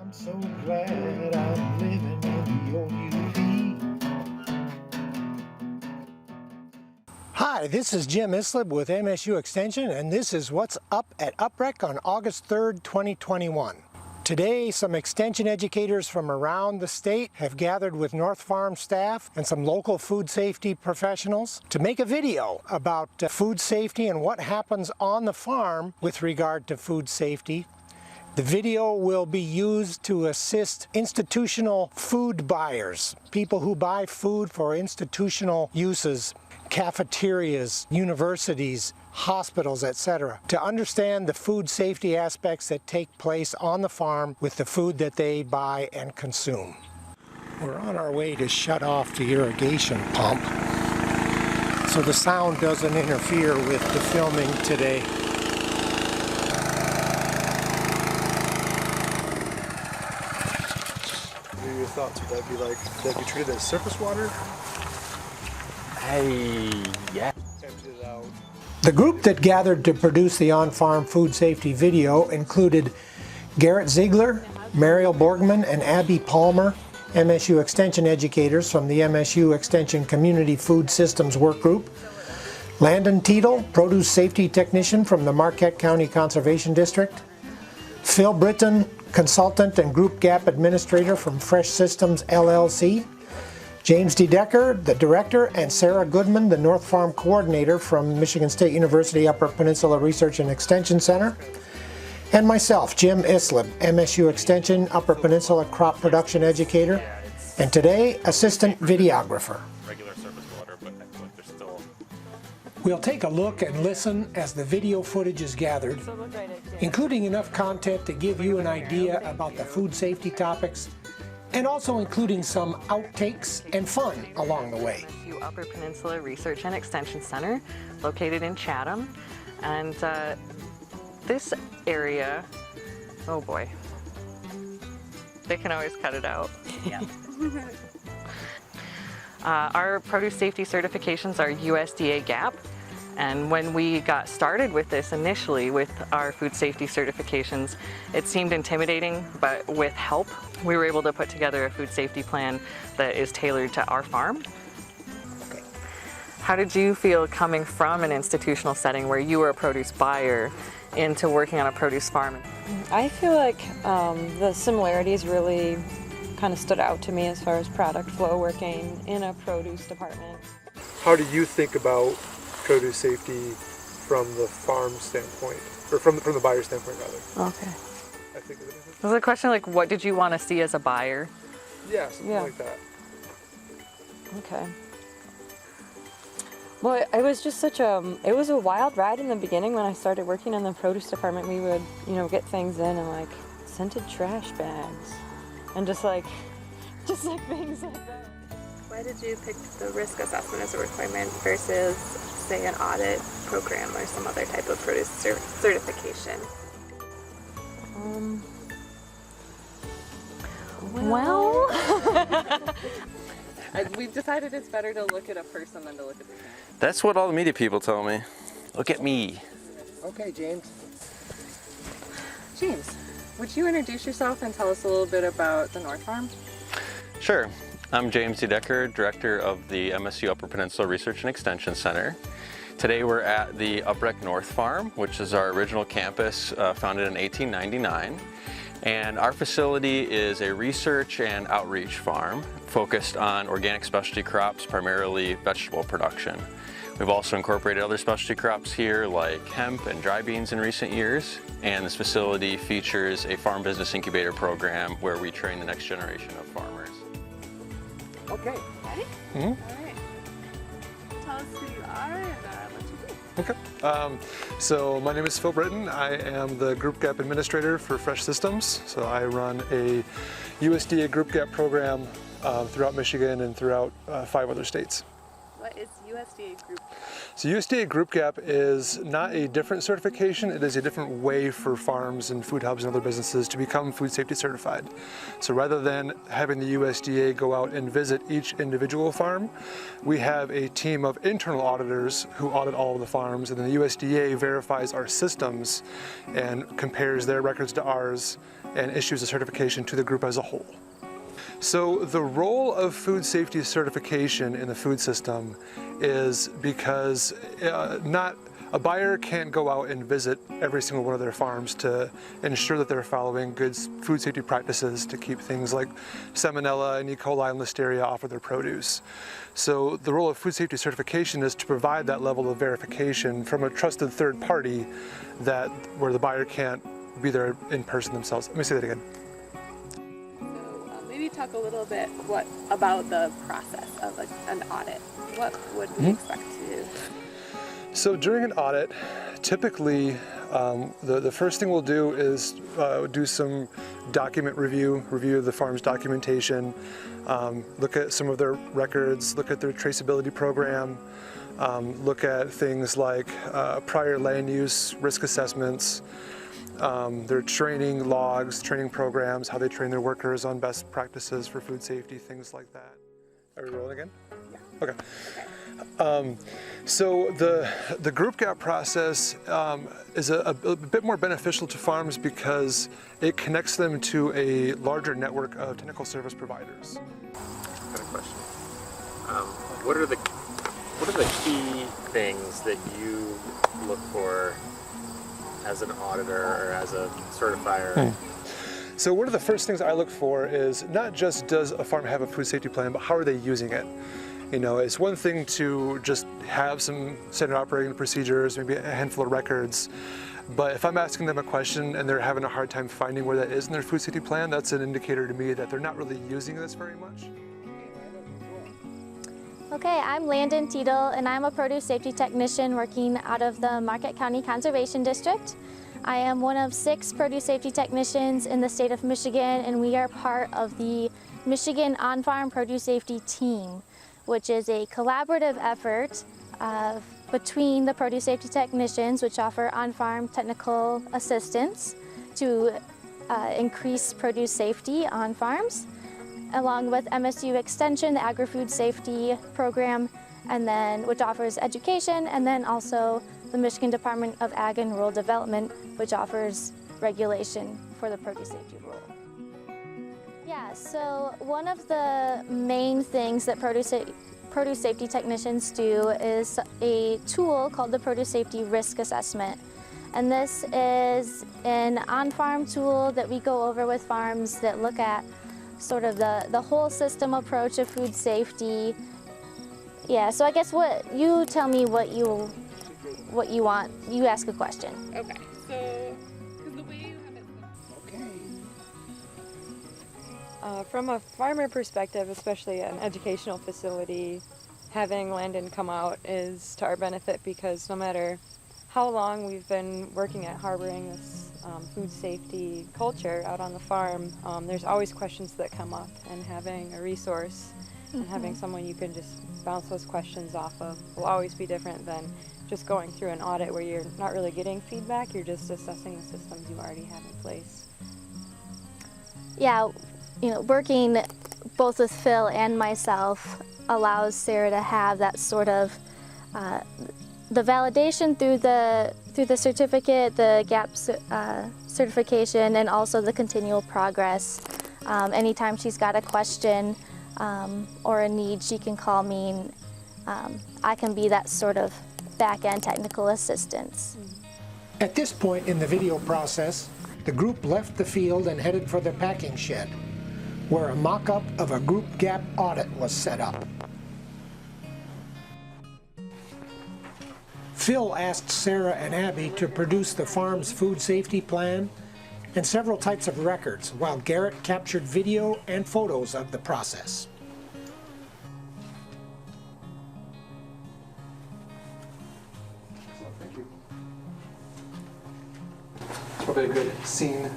I'm so glad I'm living in the old UP. Hi, this is Jim Isleib with MSU Extension, and this is what's up at UPREC on August 3rd, 2021. Today, some Extension educators from around the state have gathered with North Farm staff and some local food safety professionals to make a video about food safety and what happens on the farm with regard to food safety. The video will be used to assist institutional food buyers, people who buy food for institutional uses, cafeterias, universities, hospitals, etc., to understand the food safety aspects that take place on the farm with the food that they buy and consume. We're on our way to shut off the irrigation pump so the sound doesn't interfere with the filming today. What are your thoughts? Would that be treated as surface water? Yeah. Empty it out. The group that gathered to produce the on-farm food safety video included Garrett Ziegler, Mariel Borgman, and Abby Palmer, MSU Extension educators from the MSU Extension Community Food Systems Work Group, Landon Teetle, produce safety technician from the Marquette County Conservation District, Phil Britton, consultant and group gap administrator from Fresh Systems LLC, James D. Decker, the director, and Sarah Goodman, the North Farm coordinator from Michigan State University Upper Peninsula Research and Extension Center, and myself, Jim Isleib, MSU Extension Upper Peninsula crop production educator, and today, assistant videographer. Regular surface water, but I feel like there's still... We'll take a look and listen as the video footage is gathered, including enough content to give you an idea about the food safety topics, and also including some outtakes and fun along the way. MSU Upper Peninsula Research and Extension Center, located in Chatham. And this area, oh boy, they can always cut it out. Yeah. Our produce safety certifications are USDA GAP. And when we got started with this initially with our food safety certifications, it seemed intimidating, but with help, we were able to put together a food safety plan that is tailored to our farm. Okay. How did you feel coming from an institutional setting where you were a produce buyer into working on a produce farm? I feel like the similarities really kind of stood out to me as far as product flow working in a produce department. How do you think about produce safety from the farm standpoint, or from the buyer standpoint rather? Okay. I think of it. Was the question like, what did you want to see as a buyer? Yeah, something like that. Okay. Well, it was just it was a wild ride in the beginning when I started working in the produce department. We would, get things in and like scented trash bags and just like things like that. Why did you pick the risk assessment as a requirement versus, say, an audit program or some other type of produce certification? Well, we've decided it's better to look at a person than to look at the camera. That's what all the media people tell me. Look at me. Okay, James. James, would you introduce yourself and tell us a little bit about the North Farm? Sure. I'm James D. Decker, director of the MSU Upper Peninsula Research and Extension Center. Today we're at the UPREC North Farm, which is our original campus founded in 1899. And our facility is a research and outreach farm focused on organic specialty crops, primarily vegetable production. We've also incorporated other specialty crops here like hemp and dry beans in recent years. And this facility features a farm business incubator program where we train the next generation of farmers. Okay. Ready? Mm-hmm. All right. Tell us who you are and what you do. Okay. So my name is Phil Britton. I am the Group Gap Administrator for Fresh Systems. So I run a USDA Group Gap program throughout Michigan and throughout 5 other states. What is USDA Group? So USDA Group Gap is not a different certification, it is a different way for farms and food hubs and other businesses to become food safety certified. So rather than having the USDA go out and visit each individual farm, we have a team of internal auditors who audit all of the farms, and then the USDA verifies our systems and compares their records to ours and issues a certification to the group as a whole. So the role of food safety certification in the food system is because not a buyer can't go out and visit every single one of their farms to ensure that they're following good food safety practices to keep things like salmonella and E. coli and listeria off of their produce. So the role of food safety certification is to provide that level of verification from a trusted third party where the buyer can't be there in person themselves. Let me say that again. Maybe talk a little bit about the process of an audit. What would we expect to do? So during an audit, typically the first thing we'll do is do some document review of the farm's documentation, look at some of their records, look at their traceability program, look at things like prior land use risk assessments, their training logs, training programs, how they train their workers on best practices for food safety, things like that. Are we rolling again? Yeah. Okay. So the group gap process is a bit more beneficial to farms because it connects them to a larger network of technical service providers. I've got a question. What are the key things that you look for as an auditor or as a certifier? So one of the first things I look for is not just does a farm have a food safety plan, but how are they using it? You know, it's one thing to just have some standard operating procedures, maybe a handful of records, but if I'm asking them a question and they're having a hard time finding where that is in their food safety plan, that's an indicator to me that they're not really using this very much. Okay, I'm Landon Tiedel, and I'm a produce safety technician working out of the Marquette County Conservation District. I am one of 6 produce safety technicians in the state of Michigan, and we are part of the Michigan On-Farm Produce Safety Team, which is a collaborative effort between the produce safety technicians, which offer on-farm technical assistance to increase produce safety on farms, along with MSU Extension, the agri-food safety program, and then which offers education, and then also the Michigan Department of Ag and Rural Development, which offers regulation for the produce safety rule. Yeah, so one of the main things that produce safety technicians do is a tool called the Produce Safety Risk Assessment. And this is an on-farm tool that we go over with farms that look at sort of the whole system approach of food safety. Yeah, so I guess you tell me what you want. You ask a question. Okay, so the way you have it. Okay. From a farmer perspective, especially an educational facility, having Landon come out is to our benefit because no matter how long we've been working at harboring this food safety culture out on the farm, there's always questions that come up, and having a resource and having someone you can just bounce those questions off of will always be different than just going through an audit where you're not really getting feedback, you're just assessing the systems you already have in place. Yeah, you know, working both with Phil and myself allows Sarah to have that sort of the validation through the certificate, the GAP certification, and also the continual progress. Anytime she's got a question or a need, she can call me, and I can be that sort of back-end technical assistance. At this point in the video process, the group left the field and headed for the packing shed, where a mock-up of a group gap audit was set up. Phil asked Sarah and Abby to produce the farm's food safety plan and several types of records, while Garrett captured video and photos of the process. Thank you. It's probably a good scene.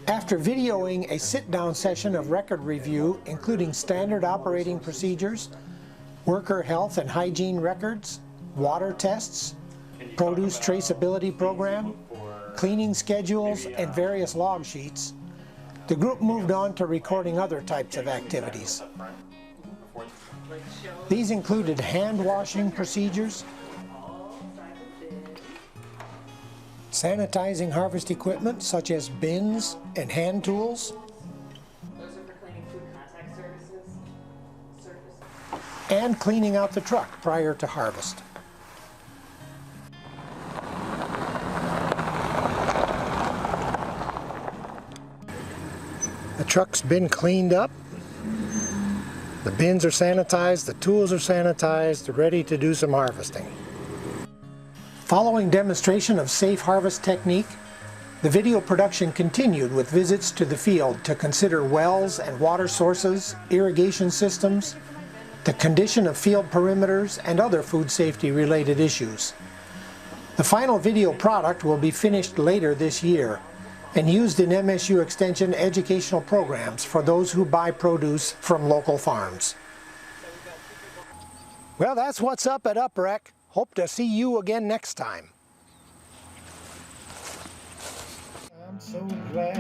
After videoing a sit-down session of record review, including standard operating procedures, worker health and hygiene records, water tests, produce traceability program, cleaning schedules, and various log sheets, the group moved on to recording other types of activities. These included hand washing procedures, sanitizing harvest equipment such as bins and hand tools, and cleaning out the truck prior to harvest. The truck's been cleaned up, the bins are sanitized, the tools are sanitized, ready to do some harvesting. Following demonstration of safe harvest technique, the video production continued with visits to the field to consider wells and water sources, irrigation systems, the condition of field perimeters, and other food safety related issues. The final video product will be finished later this year and used in MSU Extension educational programs for those who buy produce from local farms. Well, that's what's up at UPREC. Hope to see you again next time. I'm so glad